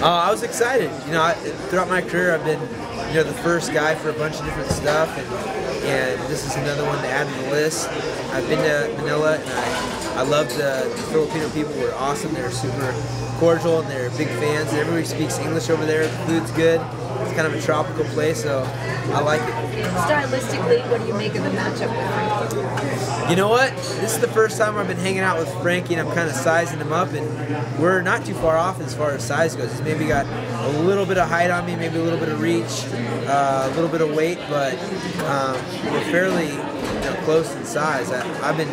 I was excited. You know, throughout my career, I've been, you know, the first guy for a bunch of different stuff, and this is another one to add to the list. I've been to Manila, and I love the Filipino people. Were awesome. They're super cordial, and they're big fans. And everybody speaks English over there. The food's good. It's kind of a tropical place, so I like it. Stylistically, what do you make of the matchup with Frankie? You know what? This is the first time I've been hanging out with Frankie, and I'm kind of sizing him up, and we're not too far off as far as size goes. He's maybe got a little bit of height on me, maybe a little bit of reach, a little bit of weight, but we're fairly, you know, close in size. I've been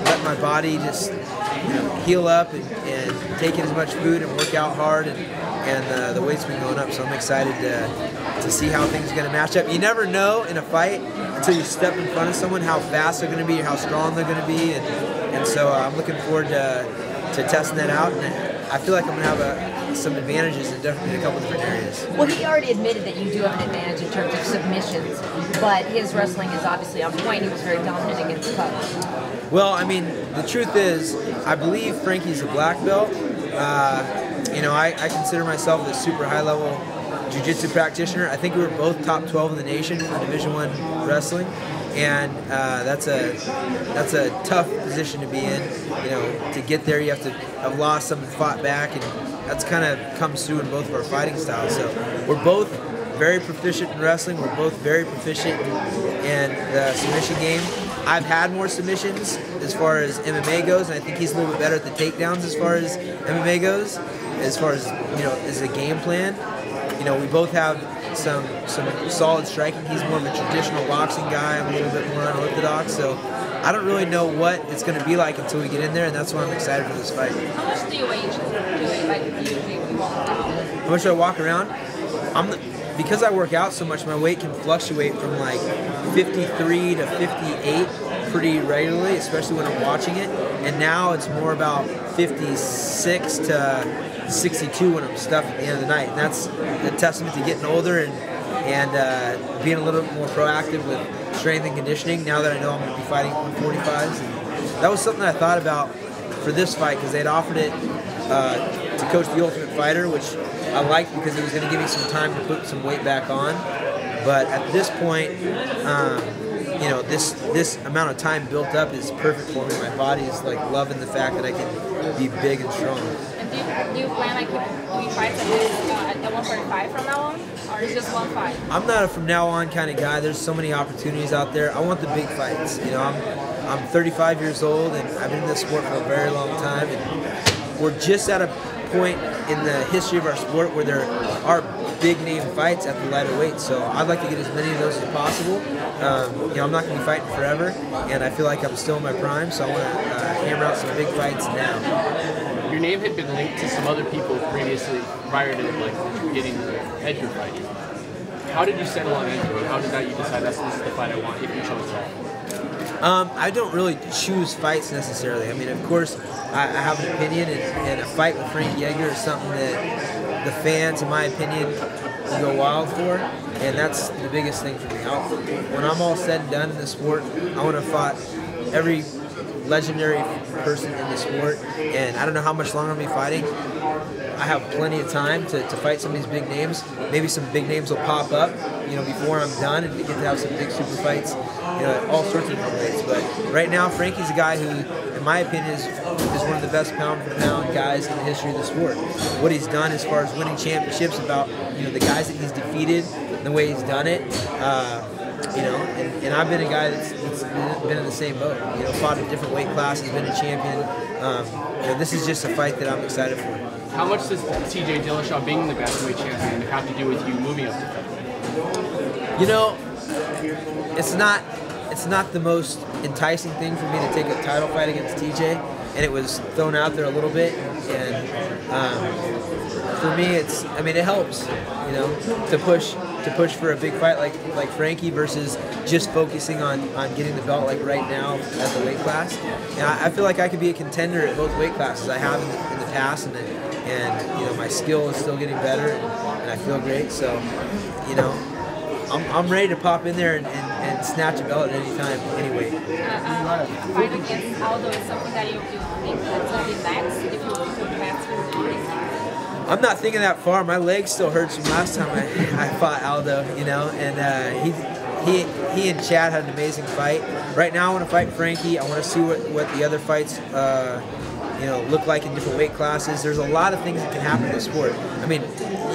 letting my body just, you know, heal up and taking as much food and work out hard, and the weight's been going up, so I'm excited to see how things are going to match up. You never know in a fight until you step in front of someone how fast they're going to be, how strong they're going to be, and so I'm looking forward to testing that out, and I feel like I'm going to have some advantages in definitely a couple different areas. Well, he already admitted that you do have an advantage in terms of submissions, but his wrestling is obviously on point. He was very dominant against Cruz. Well, I mean, the truth is, I believe Frankie's a black belt. You know, I consider myself a super high-level jiu-jitsu practitioner. I think we were both top 12 in the nation for Division I wrestling, and that's a tough position to be in. You know, to get there, you have to have lost some and fought back, and that's kind of comes through in both of our fighting styles. So we're both very proficient in wrestling. We're both very proficient in the submission game. I've had more submissions as far as MMA goes, and I think he's a little bit better at the takedowns as far as MMA goes. As far as, you know, as a game plan, you know, we both have some solid striking. He's more of a traditional boxing guy. I'm a little bit more unorthodox, so I don't really know what it's going to be like until we get in there, and that's why I'm excited for this fight. How much do you weigh usually walk around? How much do I walk around? Because I work out so much, my weight can fluctuate from like 53 to 58 pretty regularly, especially when I'm watching it. And now it's more about 56 to 62 when I'm stuffed at the end of the night. And that's a testament to getting older and being a little bit more proactive with strength and conditioning now that I know I'm going to be fighting 145s. And that was something I thought about for this fight because they'd offered it to coach The Ultimate Fighter, which I liked because it was going to give me some time to put some weight back on. But at this point, you know, this amount of time built up is perfect for me. My body is like loving the fact that I can be big and strong. And do you plan like doing fights at 145 from now on, or is just one fight? I'm not a from now on kind of guy. There's so many opportunities out there. I want the big fights. You know, I'm 35 years old and I've been in this sport for a very long time, and we're just at a point in the history of our sport where there are big name fights at the lighter weight, so I'd like to get as many of those as possible. You know, I'm not going to be fighting forever, and I feel like I'm still in my prime, so I want to hammer out some big fights now. Your name had been linked to some other people previously, prior to like getting the Edgar fight. How did you settle on Edgar? How did you decide this is the fight I want, if you chose that? I don't really choose fights necessarily. I mean, of course, I have an opinion, and a fight with Frankie Edgar is something that the fans, in my opinion, will go wild for, and that's the biggest thing for me. When I'm all said and done in the sport, I want to fight every legendary person in the sport, and I don't know how much longer I'm going to be fighting. I have plenty of time to fight some of these big names. Maybe some big names will pop up, you know, before I'm done, and we get to have some big super fights, you know, all sorts of different ways. But right now, Frankie's a guy who, in my opinion, is one of the best pound-for-pound guys in the history of the sport. What he's done as far as winning championships, about, you know, the guys that he's defeated, the way he's done it, you know, and I've been a guy that's been in the same boat. You know, fought in different weight classes, been a champion. You know, this is just a fight that I'm excited for. How much does TJ Dillashaw being the bantamweight champion have to do with you moving up to featherweight? You know, it's not the most enticing thing for me to take a title fight against TJ, and it was thrown out there a little bit, and for me, it helps, you know, to push for a big fight like Frankie versus just focusing on getting the belt like right now at the weight class. And I feel like I could be a contender at both weight classes. I have in the past, and you know, my skill is still getting better, and I feel great. So, you know, I'm ready to pop in there and snatch a belt at any time, anyway. Fight against Aldo is something that you think that's going to be next if you advance through the race? I'm not thinking that far. My leg still hurts from last time I fought Aldo, you know, and he and Chad had an amazing fight. Right now I want to fight Frankie. I want to see what the other fights you know, look like in different weight classes. There's a lot of things that can happen in the sport. I mean,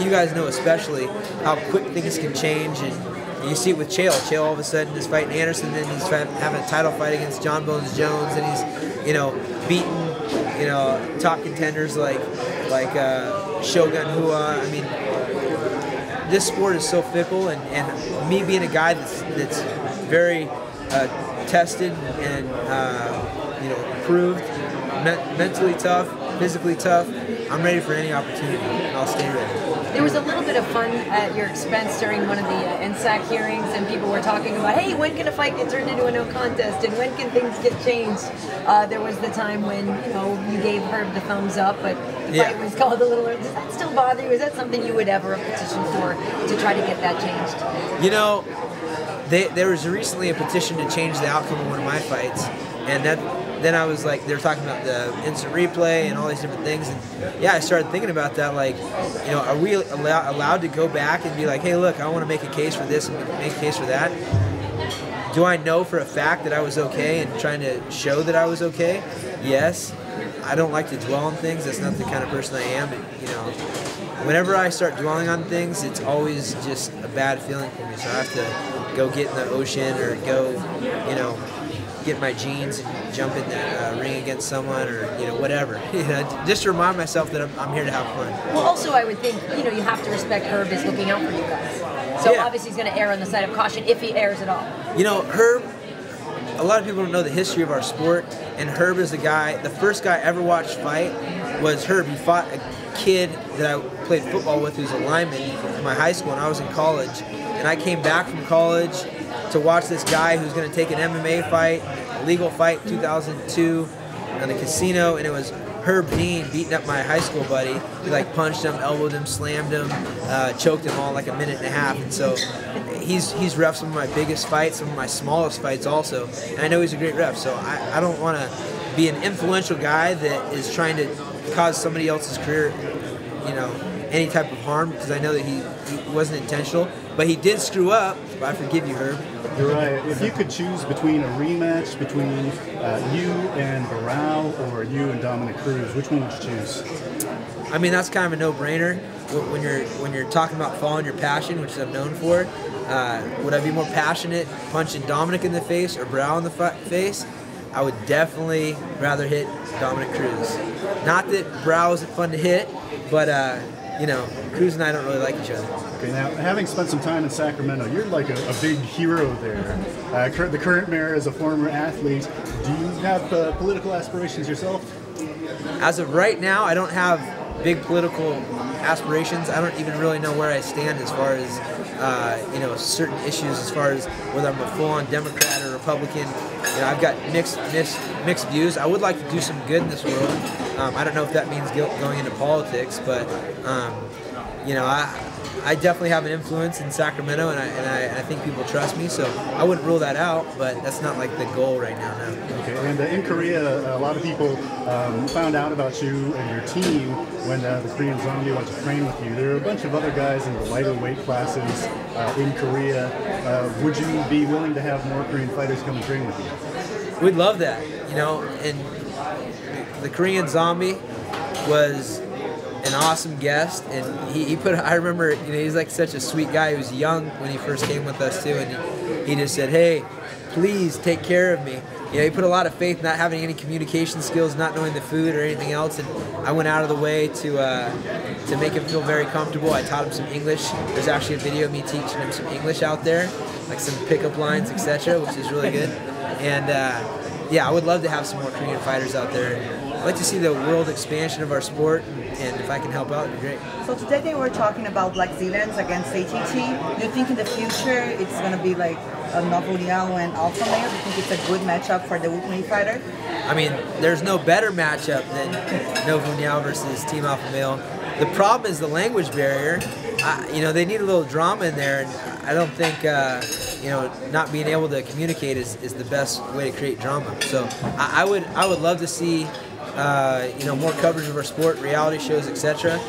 you guys know especially how quick things can change, and you see it with Chael. Chael all of a sudden is fighting Anderson, then he's having a title fight against John Bones Jones, and he's, you know, beating, you know, top contenders like Shogun Hua. I mean, this sport is so fickle, and me being a guy that's very tested and you know, proved, mentally tough, physically tough, I'm ready for any opportunity, and I'll stay ready. There was a little bit of fun at your expense during one of the NSAC hearings, and people were talking about, hey, when can a fight get turned into a no contest, and when can things get changed? There was the time when, you know, you gave Herb the thumbs up, but the fight was called a little. Does that still bother you? Is that something you would ever petition for to try to get that changed? You know, there was recently a petition to change the outcome of one of my fights, and then I was like, they were talking about the instant replay and all these different things, and yeah, I started thinking about that, like, you know, are we allowed to go back and be like, hey, look, I want to make a case for this and make a case for that? Do I know for a fact that I was okay and trying to show that I was okay? Yes. I don't like to dwell on things. That's not the kind of person I am. And, you know, whenever I start dwelling on things, it's always just a bad feeling for me. So I have to go get in the ocean or go, you know, get my jeans and jump in the ring against someone, or, you know, whatever. You know, just to remind myself that I'm here to have fun. Well, also I would think, you know, you have to respect Herb is looking out for you guys. So obviously he's going to err on the side of caution if he errs at all. You know, Herb, a lot of people don't know the history of our sport, and Herb is the guy, the first guy I ever watched fight was Herb. He fought a kid that I played football with who's a lineman in my high school, and I was in college. And I came back from college to watch this guy who's going to take an MMA fight, a legal fight, 2002, in a casino, and it was Herb Dean beating up my high school buddy. He like punched him, elbowed him, slammed him, choked him all in like a minute and a half. And so he's ref some of my biggest fights, some of my smallest fights also. And I know he's a great ref, so I don't want to be an influential guy that is trying to cause somebody else's career, you know, any type of harm, because I know that he wasn't intentional. But he did screw up, but I forgive you, Herb. You're right. If you could choose between a rematch between you and Barao or you and Dominick Cruz, which one would you choose? I mean, that's kind of a no-brainer. When you're talking about following your passion, which I'm known for, would I be more passionate punching Dominick in the face or Barao in the face? I would definitely rather hit Dominick Cruz. Not that Barao isn't fun to hit, but you know, Cruz and I don't really like each other. Okay, now having spent some time in Sacramento, you're like a big hero there. The current mayor is a former athlete. Do you have political aspirations yourself? As of right now, I don't have big political aspirations. I don't even really know where I stand as far as you know, certain issues, as far as whether I'm a full-on Democrat or Republican. You know, I've got mixed views. I would like to do some good in this world. I don't know if that means going into politics, but you know, I definitely have an influence in Sacramento, and I think people trust me, so I wouldn't rule that out, but that's not like the goal right now, no. Okay, and in Korea, a lot of people found out about you and your team when the Korean Zombie went to train with you. There are a bunch of other guys in the lighter weight classes in Korea. Would you be willing to have more Korean fighters come and train with you? We'd love that, you know, and the Korean Zombie was an awesome guest, and he put, I remember, you know, he's like such a sweet guy. He was young when he first came with us too, and he just said, hey, please take care of me. You know, he put a lot of faith, not having any communication skills, not knowing the food or anything else, and I went out of the way to make him feel very comfortable. I taught him some English. There's actually a video of me teaching him some English out there, like some pickup lines, etc., which is really good. And yeah, I would love to have some more Korean fighters out there. I'd like to see the world expansion of our sport, and if I can help out, it'd be great. So today they were talking about Black Zealands against ATT. Do you think in the future it's going to be like a Uniao and Alpha Male? Do you think it's a good matchup for the Wu fighter? I mean, there's no better matchup than Uniao versus Team Alpha Male. The problem is the language barrier. You know, they need a little drama in there, and I don't think you know, not being able to communicate is the best way to create drama. So I would love to see more coverage of our sport, reality shows, etc.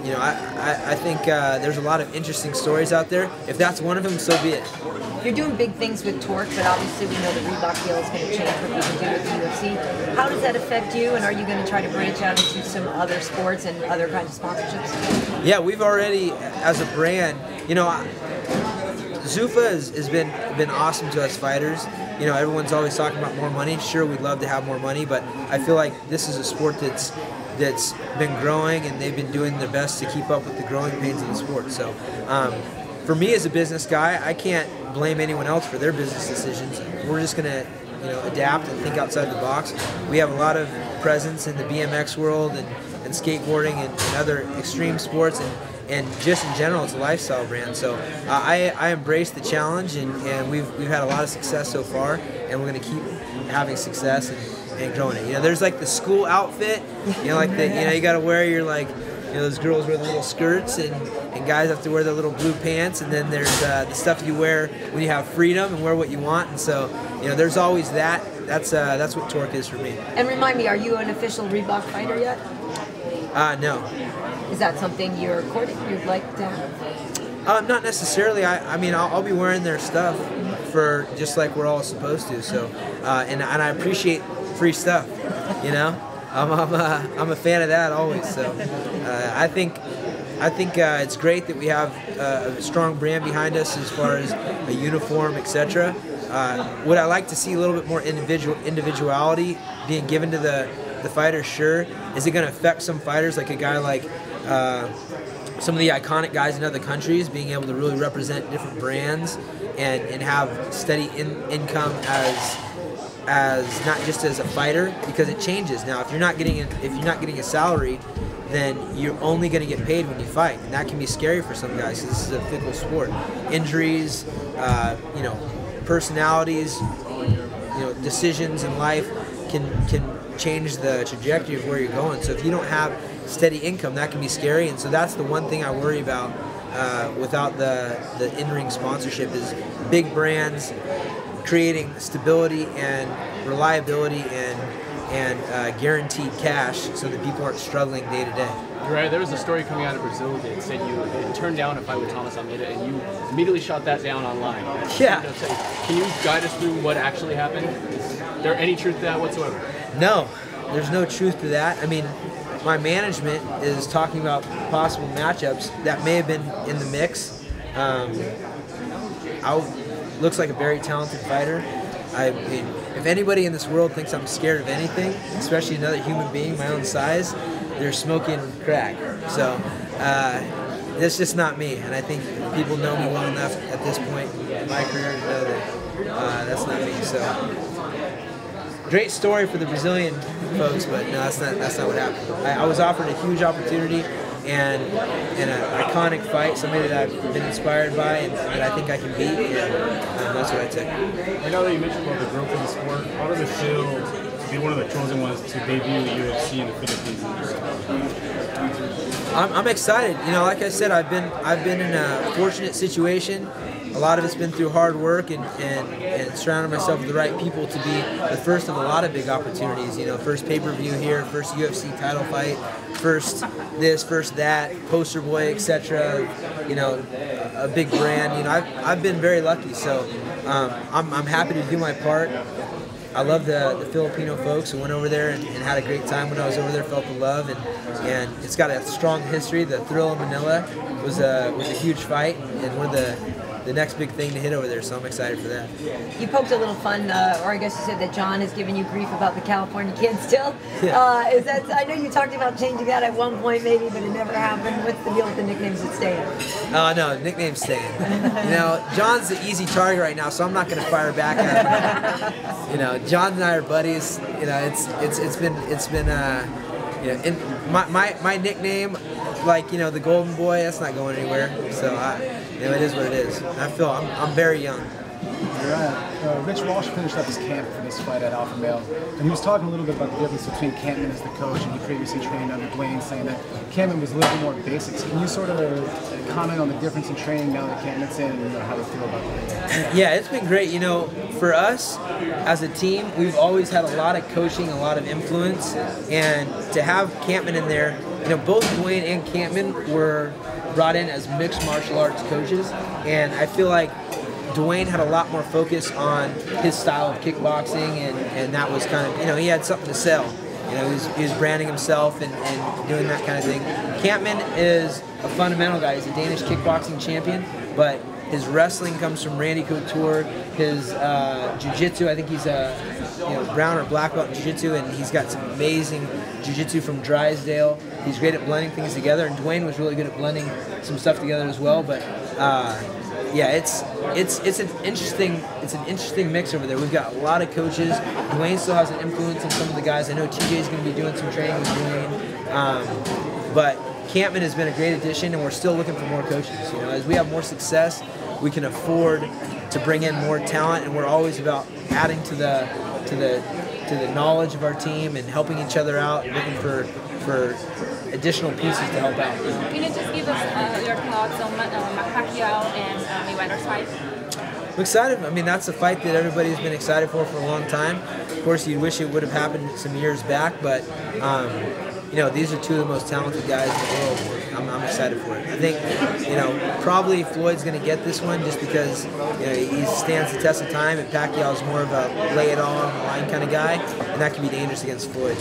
I think there's a lot of interesting stories out there. If that's one of them, so be it. You're doing big things with Torque, but obviously we know the Reebok deal is going to change what you can do with the UFC. How does that affect you, and are you going to try to branch out into some other sports and other kinds of sponsorships? Yeah, we've already, as a brand, Zuffa has been awesome to us fighters. Everyone's always talking about more money. Sure, we'd love to have more money, but I feel like this is a sport that's been growing, and they've been doing their best to keep up with the growing pains of the sport. So, for me as a business guy, I can't blame anyone else for their business decisions. We're just going to, adapt and think outside the box. We have a lot of presence in the BMX world and skateboarding and other extreme sports, and just in general, it's a lifestyle brand. So I embrace the challenge, and we've had a lot of success so far, and we're going to keep having success and growing it. There's like the school outfit, you got to wear your those girls wear the little skirts, and guys have to wear the little blue pants, and then there's the stuff you wear when you have freedom and wear what you want. And so, there's always that. That's what Torque is for me. And remind me, are you an official Reebok fighter yet? No. Is that something you're courting? You'd like to have? Not necessarily. I'll be wearing their stuff for just like we're all supposed to. So, and I appreciate free stuff. I'm a fan of that always. So, I think it's great that we have a strong brand behind us as far as a uniform, etc. Would I like to see a little bit more individuality being given to the fighters? Sure. Is it going to affect some fighters, like a guy like some of the iconic guys in other countries, being able to really represent different brands and have steady income as not just as a fighter, because it changes now. If you're not getting a salary, then you're only going to get paid when you fight, and that can be scary for some guys. So this is a fickle sport. Injuries, personalities, decisions in life can change the trajectory of where you're going. So if you don't have steady income, that can be scary. And so that's the one thing I worry about without the in-ring sponsorship, is big brands creating stability and reliability and guaranteed cash, so that people aren't struggling day to day. Right, there was a story coming out of Brazil that said you turned down a fight with Thomas Almeida, and you immediately shot that down online. Yeah. Can you guide us through what actually happened? Is there any truth to that whatsoever? No, there's no truth to that. My management is talking about possible matchups that may have been in the mix. Looks like a very talented fighter. If anybody in this world thinks I'm scared of anything, especially another human being my own size, they're smoking crack. So that's just not me, and I think people know me well enough at this point in my career to know that that's not me. So great story for the Brazilian folks, but no, that's not what happened. I was offered a huge opportunity and an iconic fight, somebody that I've been inspired by and that I think I can beat, and that's what I took. I know that you mentioned about the growth of the sport. How does it feel to be one of the chosen ones to debut the UFC in the Philippines and Europe? I'm excited. Like I said, I've been in a fortunate situation. A lot of it's been through hard work and surrounding myself with the right people to be the first of a lot of big opportunities. First pay-per-view here, first UFC title fight, first this, first that, poster boy, etc. A big brand. I've been very lucky, so I'm happy to do my part. I love the Filipino folks who went over there and had a great time when I was over there, felt the love, and it's got a strong history. The Thrill in Manila was a huge fight, and one of the next big thing to hit over there, so I'm excited for that. You poked a little fun, or I guess you said that John has given you grief about the California kid still. Yeah. I know you talked about changing that at one point maybe, but it never happened. What's the deal with the nicknames that stay? No, nickname's staying. John's the easy target right now, so I'm not going to fire back at him. John and I are buddies. It's been my nickname, the Golden Boy, that's not going anywhere. So it is what it is. I'm very young. Rich Walsh finished up his camp for this fight at Alpha Male, and he was talking a little bit about the difference between Campman as the coach and he previously trained under Duane, saying that Campman was a little bit more basics. Can you sort of comment on the difference in training now that Campman's in and how to feel about that? Yeah, it's been great. You know, for us as a team, we've always had a lot of coaching, a lot of influence, and to have Campman in there, you know, both Duane and Campman were brought in as mixed martial arts coaches, and I feel like Duane had a lot more focus on his style of kickboxing, and that was kind of, you know, he had something to sell. You know, he was branding himself and doing that kind of thing. Campman is a fundamental guy. He's a Danish kickboxing champion, but his wrestling comes from Randy Couture. His jiu-jitsu, I think he's a brown or black belt in jiu-jitsu, and he's got some amazing jiu-jitsu from Drysdale. He's great at blending things together, and Duane was really good at blending some stuff together as well. But yeah, it's an interesting mix over there. We've got a lot of coaches. Duane still has an influence on some of the guys. I know TJ's going to be doing some training with Duane, but Campman has been a great addition, and we're still looking for more coaches. You know, as we have more success, we can afford to bring in more talent, and we're always about adding to the knowledge of our team and helping each other out and looking for additional pieces to help out. Can you just give us your thoughts on Pacquiao and Mayweather's fight? I'm excited. I mean, that's a fight that everybody's been excited for a long time. Of course, you wish it would have happened some years back, but you know, these are two of the most talented guys in the world. I'm excited for it. I think, you know, probably Floyd's going to get this one just because, you know, he stands the test of time, and Pacquiao's more of a lay it all on the line kind of guy, and that can be dangerous against Floyd.